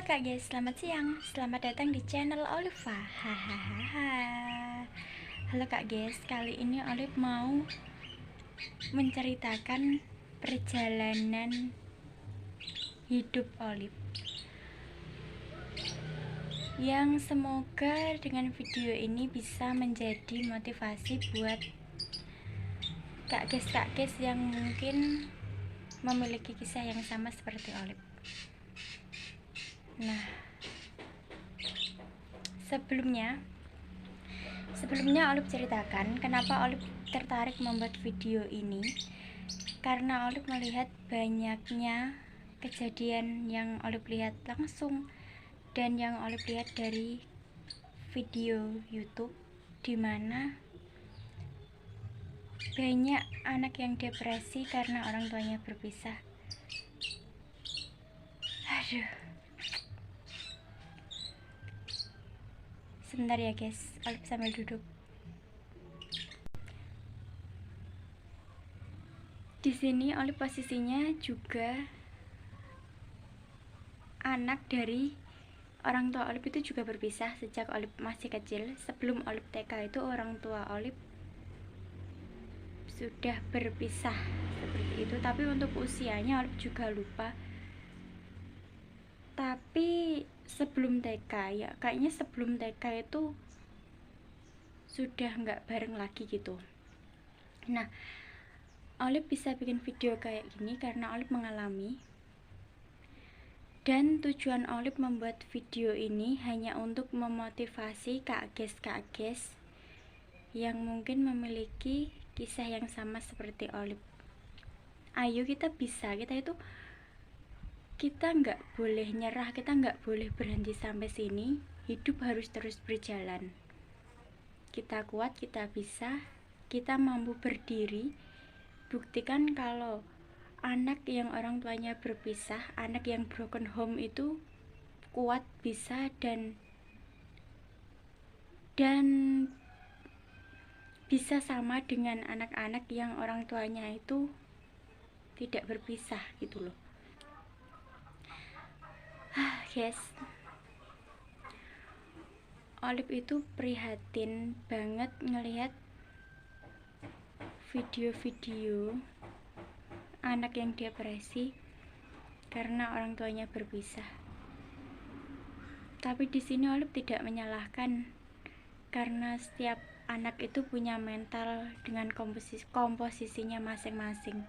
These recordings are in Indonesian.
Halo Kak guys, selamat siang. Selamat datang di channel Oliva. Hahaha. Halo Kak guys, kali ini Olive mau menceritakan perjalanan hidup Olive, yang semoga dengan video ini bisa menjadi motivasi buat Kak guys yang mungkin memiliki kisah yang sama seperti Olive. Nah, sebelumnya Olive ceritakan kenapa Olive tertarik membuat video ini, karena Olive melihat banyaknya kejadian yang Olive lihat langsung dan yang Olive lihat dari video YouTube, dimana banyak anak yang depresi karena orang tuanya berpisah. Aduh, sebentar ya guys, Olive sambil duduk. Di sini Olive posisinya juga anak dari orang tua Olive itu juga berpisah sejak Olive masih kecil. Sebelum Olive TK itu orang tua Olive sudah berpisah seperti itu, tapi untuk usianya Olive juga lupa. Tapi sebelum TK ya, kayaknya sebelum TK itu sudah nggak bareng lagi gitu. Nah, Olive bisa bikin video kayak gini karena Olive mengalami. Dan tujuan Olive membuat video ini hanya untuk memotivasi kak guys yang mungkin memiliki kisah yang sama seperti Olive. Ayo kita bisa, kita nggak boleh nyerah, kita nggak boleh berhenti sampai sini. Hidup harus terus berjalan. Kita kuat, kita bisa, kita mampu berdiri. Buktikan kalau anak yang orang tuanya berpisah, anak yang broken home itu kuat, bisa, dan bisa sama dengan anak-anak yang orang tuanya itu tidak berpisah gitu loh. Guys, Olive itu prihatin banget ngelihat video-video anak yang depresi karena orang tuanya berpisah. Tapi di sini Olive tidak menyalahkan, karena setiap anak itu punya mental dengan komposisinya masing-masing.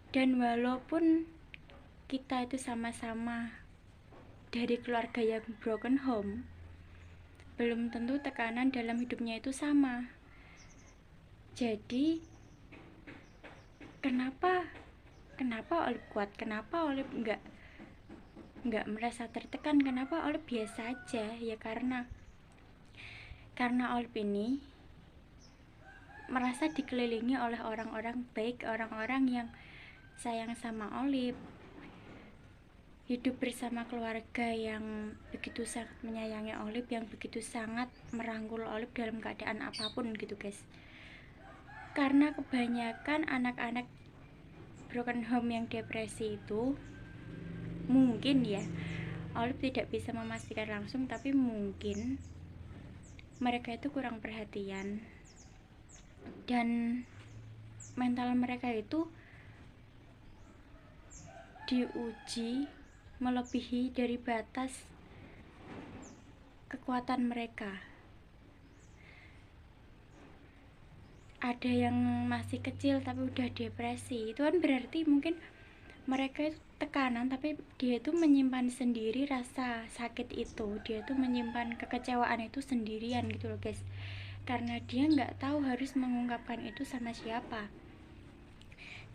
Dan walaupun kita itu sama-sama dari keluarga yang broken home, belum tentu tekanan dalam hidupnya itu sama. Jadi kenapa Olive kuat, kenapa Olive nggak merasa tertekan, kenapa Olive biasa aja? Ya karena Olive ini merasa dikelilingi oleh orang-orang baik, orang-orang yang sayang sama Olive, hidup bersama keluarga yang begitu sangat menyayangi Olive, yang begitu sangat merangkul Olive dalam keadaan apapun gitu guys. Karena kebanyakan anak-anak broken home yang depresi itu, mungkin ya, Olive tidak bisa memastikan langsung, tapi mungkin mereka itu kurang perhatian dan mental mereka itu diuji melebihi dari batas kekuatan mereka. Ada yang masih kecil tapi udah depresi, itu kan berarti mungkin mereka itu tekanan, tapi dia itu menyimpan sendiri rasa sakit itu, dia itu menyimpan kekecewaan itu sendirian gitu loh guys, karena dia nggak tahu harus mengungkapkan itu sama siapa.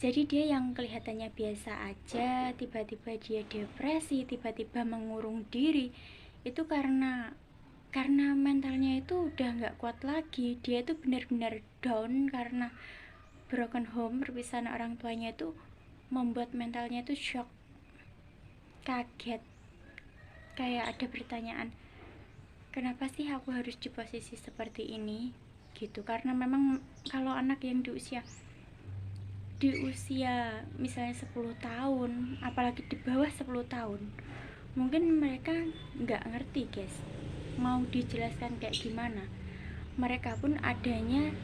Jadi dia yang kelihatannya biasa aja, tiba-tiba dia depresi, tiba-tiba mengurung diri, itu karena mentalnya itu udah nggak kuat lagi. Dia itu benar-benar down karena broken home, perpisahan orang tuanya itu membuat mentalnya itu shock, kaget, kayak ada pertanyaan, kenapa sih aku harus di posisi seperti ini gitu. Karena memang kalau anak yang di usia misalnya 10 tahun, apalagi di bawah 10 tahun, Mungkin mereka nggak ngerti guys, mau dijelaskan kayak gimana. Mereka pun adanya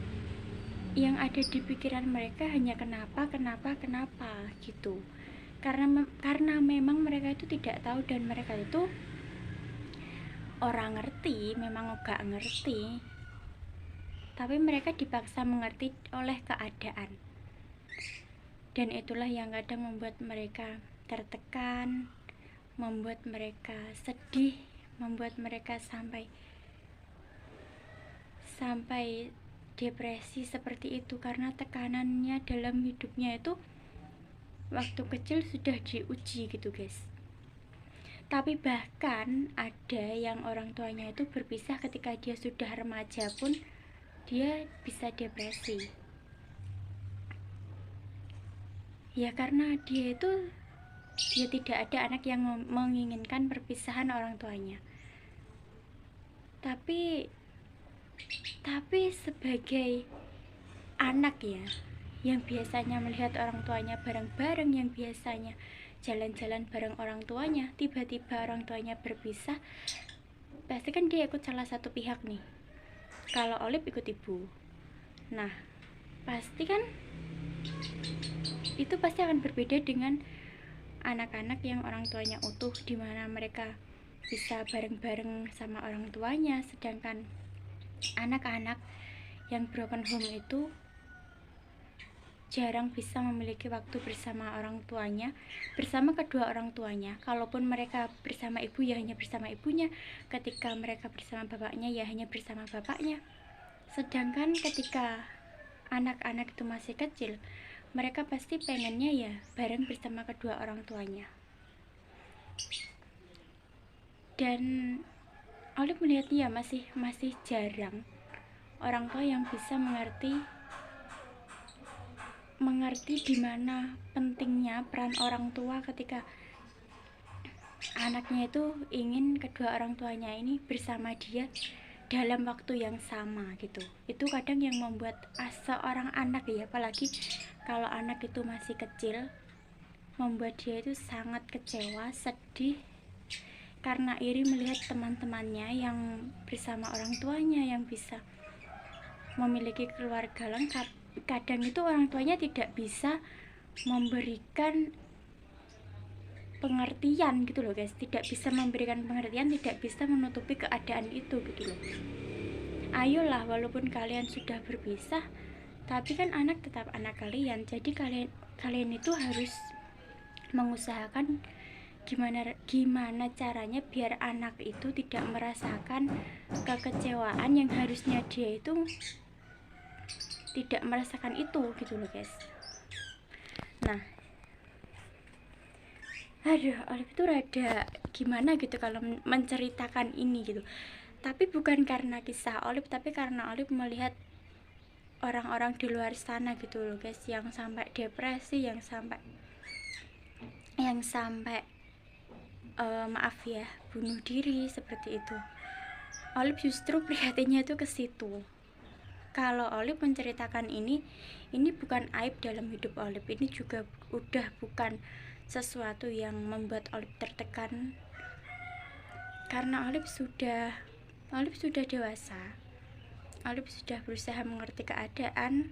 yang ada di pikiran mereka hanya kenapa gitu. Karena memang mereka itu tidak tahu, dan mereka itu orang ngerti, memang gak ngerti, tapi mereka dipaksa mengerti oleh keadaan. Dan itulah yang kadang membuat mereka tertekan, membuat mereka sedih, membuat mereka sampai depresi seperti itu, karena tekanannya dalam hidupnya itu waktu kecil sudah diuji gitu guys. Tapi bahkan ada yang orang tuanya itu berpisah ketika dia sudah remaja pun dia bisa depresi. Ya karena dia itu ya tidak ada anak yang menginginkan perpisahan orang tuanya. Tapi sebagai anak ya, yang biasanya melihat orang tuanya bareng-bareng, yang biasanya jalan-jalan bareng orang tuanya, tiba-tiba orang tuanya berpisah, pasti kan dia ikut salah satu pihak nih. Kalau Olip ikut ibu, nah pasti kan itu pasti akan berbeda dengan anak-anak yang orang tuanya utuh, dimana mereka bisa bareng-bareng sama orang tuanya. Sedangkan anak-anak yang broken home itu jarang bisa memiliki waktu bersama orang tuanya, bersama kedua orang tuanya. Kalaupun mereka bersama ibu ya hanya bersama ibunya, ketika mereka bersama bapaknya ya hanya bersama bapaknya. Sedangkan ketika anak-anak itu masih kecil, mereka pasti pengennya ya bareng bersama kedua orang tuanya. Dan Olive melihatnya masih jarang orang tua yang bisa mengerti dimana pentingnya peran orang tua ketika anaknya itu ingin kedua orang tuanya ini bersama dia dalam waktu yang sama gitu. Itu kadang yang membuat seorang anak ya, apalagi kalau anak itu masih kecil, membuat dia itu sangat kecewa, sedih, karena iri melihat teman-temannya yang bersama orang tuanya, yang bisa memiliki keluarga lengkap. Kadang itu orang tuanya tidak bisa memberikan pengertian gitu loh guys, tidak bisa memberikan pengertian, tidak bisa menutupi keadaan itu gitu loh. Ayolah, walaupun kalian sudah berpisah, tapi kan anak tetap anak kalian. Jadi kalian itu harus mengusahakan gimana caranya biar anak itu tidak merasakan kekecewaan yang harusnya dia itu tidak merasakan itu gitu loh guys. Nah, Olive itu rada gimana gitu kalau menceritakan ini gitu. Tapi bukan karena kisah Olive, tapi karena Olive melihat orang-orang di luar sana gitu loh guys, yang sampai depresi, yang sampai maaf ya, bunuh diri seperti itu. Olive justru prihatinnya itu ke situ. Kalau Olive menceritakan ini bukan aib dalam hidup Olive, ini juga udah bukan sesuatu yang membuat Olive tertekan, karena Olive sudah dewasa. Olive sudah berusaha mengerti keadaan.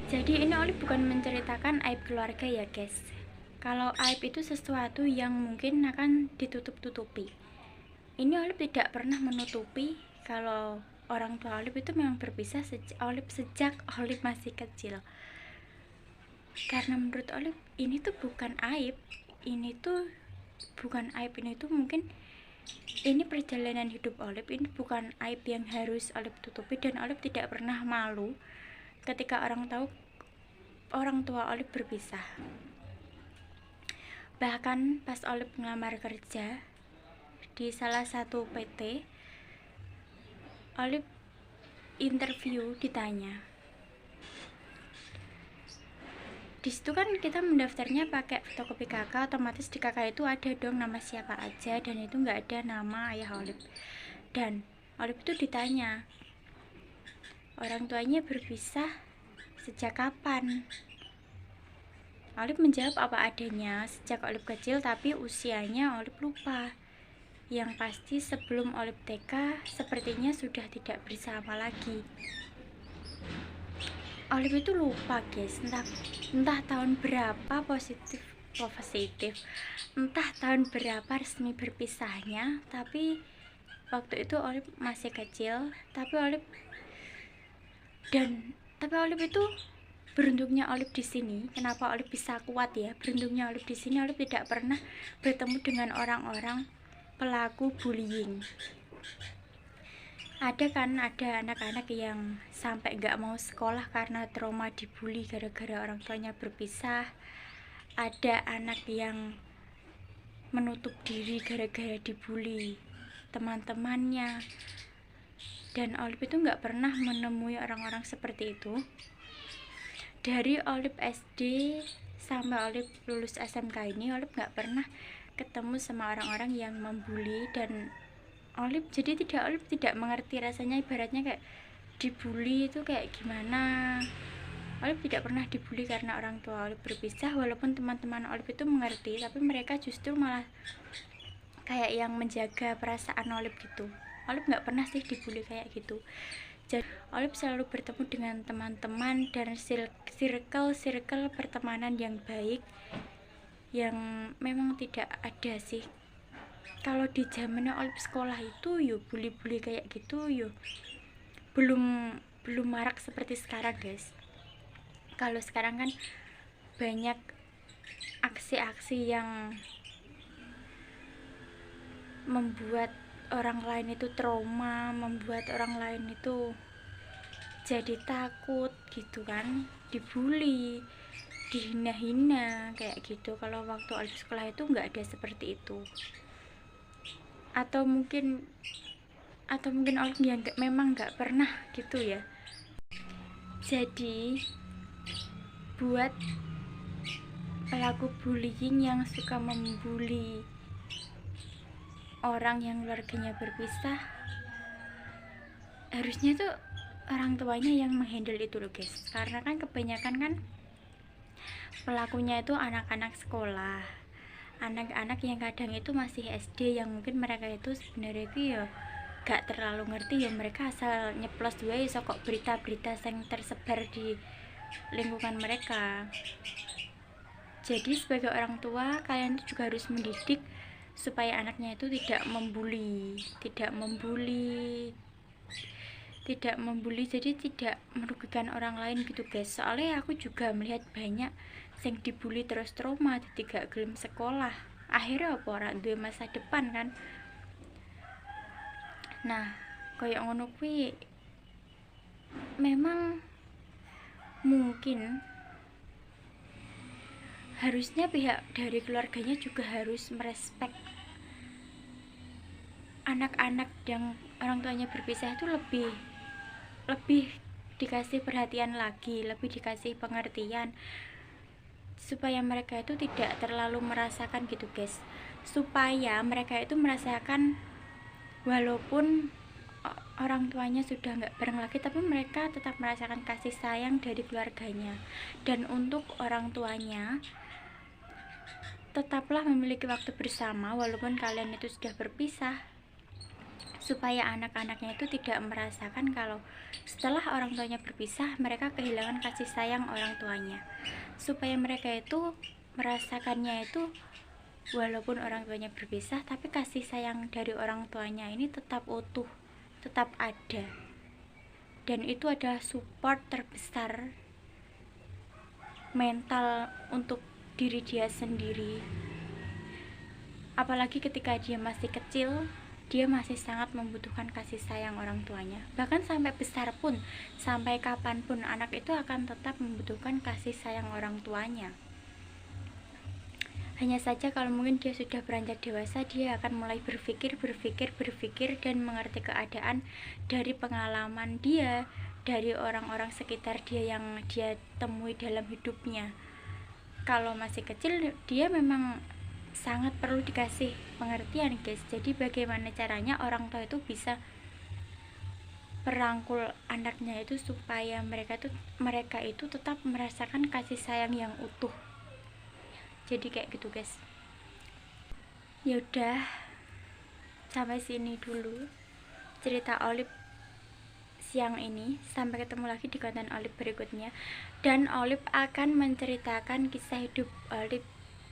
Jadi ini Olive bukan menceritakan aib keluarga ya guys. Kalau aib itu sesuatu yang mungkin akan ditutup-tutupi. Ini Olive tidak pernah menutupi kalau orang tua Olive itu memang berpisah sejak Olive masih kecil. Karena menurut Olive ini tuh bukan aib, ini tuh mungkin ini perjalanan hidup Olive, ini bukan aib yang harus Olive tutupi. Dan Olive tidak pernah malu ketika orang tua Olive berpisah. Bahkan pas Olive ngelamar kerja di salah satu PT, Olive interview, ditanya. Di situ kan kita mendaftarnya pakai fotokopi kakak, otomatis di kakak itu ada dong nama siapa aja, dan itu nggak ada nama ayah Olive. Dan Olive itu ditanya, orang tuanya berpisah sejak kapan? Olip menjawab apa adanya sejak Olip kecil, tapi usianya Olip lupa. Yang pasti sebelum Olip TK sepertinya sudah tidak bersama lagi. Olip itu lupa guys, entah tahun berapa positif, entah tahun berapa resmi berpisahnya, tapi waktu itu Olip masih kecil. Tapi Olip itu beruntungnya Olip di sini. Kenapa Olip bisa kuat ya? Beruntungnya Olip di sini, Olip tidak pernah bertemu dengan orang-orang pelaku bullying. Ada anak-anak yang sampai nggak mau sekolah karena trauma dibully gara-gara orang tuanya berpisah. Ada anak yang menutup diri gara-gara dibully teman-temannya. Dan Olip itu nggak pernah menemui orang-orang seperti itu. Dari Olip SD sampai Olip lulus SMK ini, Olip nggak pernah ketemu sama orang-orang yang membuli, dan Olip tidak mengerti rasanya. Ibaratnya kayak dibully itu kayak gimana. Olip tidak pernah dibully karena orang tua Olip berpisah, walaupun teman-teman Olip itu mengerti, tapi mereka justru malah kayak yang menjaga perasaan Olip gitu. Olip nggak pernah sih dibully kayak gitu. Jadi Olip selalu bertemu dengan teman-teman dan circle pertemanan yang baik, yang memang tidak ada sih. Kalau di zamannya Olip sekolah itu yo bully-bully kayak gitu yo belum marak seperti sekarang guys. Kalau sekarang kan banyak aksi-aksi yang membuat orang lain itu trauma, membuat orang lain itu jadi takut gitu kan, dibully, dihina-hina kayak gitu. Kalau waktu Olip sekolah itu nggak ada seperti itu. Atau mungkin Olip yang memang nggak pernah gitu ya. Jadi buat pelaku bullying yang suka membuli orang yang keluarganya berpisah, harusnya tuh orang tuanya yang menghandle itu loh guys. Karena kan kebanyakan kan pelakunya itu anak-anak sekolah, anak-anak yang kadang itu masih SD, yang mungkin mereka itu sebenarnya itu ya gak terlalu ngerti ya, mereka asal nyeplos wae kok berita-berita yang tersebar di lingkungan mereka. Jadi sebagai orang tua, kalian itu juga harus mendidik supaya anaknya itu tidak membuli, jadi tidak merugikan orang lain gitu guys. Soalnya aku juga melihat banyak yang dibully terus trauma, jadi gak gelem sekolah, akhirnya apa ora duwe masa depan kan. Nah kayak ngono kuwi memang mungkin harusnya pihak dari keluarganya juga harus merespek anak-anak yang orang tuanya berpisah itu lebih dikasih perhatian lagi, lebih dikasih pengertian, supaya mereka itu tidak terlalu merasakan gitu guys. Supaya mereka itu merasakan walaupun orang tuanya sudah nggak bareng lagi, tapi mereka tetap merasakan kasih sayang dari keluarganya. Dan untuk orang tuanya, tetaplah memiliki waktu bersama walaupun kalian itu sudah berpisah, supaya anak-anaknya itu tidak merasakan kalau setelah orang tuanya berpisah mereka kehilangan kasih sayang orang tuanya. Supaya mereka itu merasakannya itu walaupun orang tuanya berpisah, tapi kasih sayang dari orang tuanya ini tetap utuh, tetap ada. Dan itu adalah support terbesar mental untuk diri dia sendiri. Apalagi ketika dia masih kecil, dia masih sangat membutuhkan kasih sayang orang tuanya. Bahkan sampai besar pun, sampai kapanpun, anak itu akan tetap membutuhkan kasih sayang orang tuanya. Hanya saja kalau mungkin dia sudah beranjak dewasa, dia akan mulai berpikir dan mengerti keadaan dari pengalaman dia, dari orang-orang sekitar dia yang dia temui dalam hidupnya. Kalau masih kecil, dia memang sangat perlu dikasih pengertian guys. Jadi bagaimana caranya orang tua itu bisa merangkul anaknya itu supaya mereka itu tetap merasakan kasih sayang yang utuh. Jadi kayak gitu guys. Ya udah, sampai sini dulu cerita Olip siang ini. Sampai ketemu lagi di konten Olip berikutnya. Dan Olip akan menceritakan kisah hidup Olip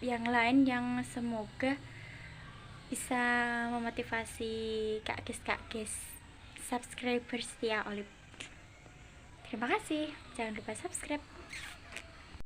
yang lain yang semoga bisa memotivasi kak Ges subscriber setia Olip. Terima kasih, jangan lupa subscribe.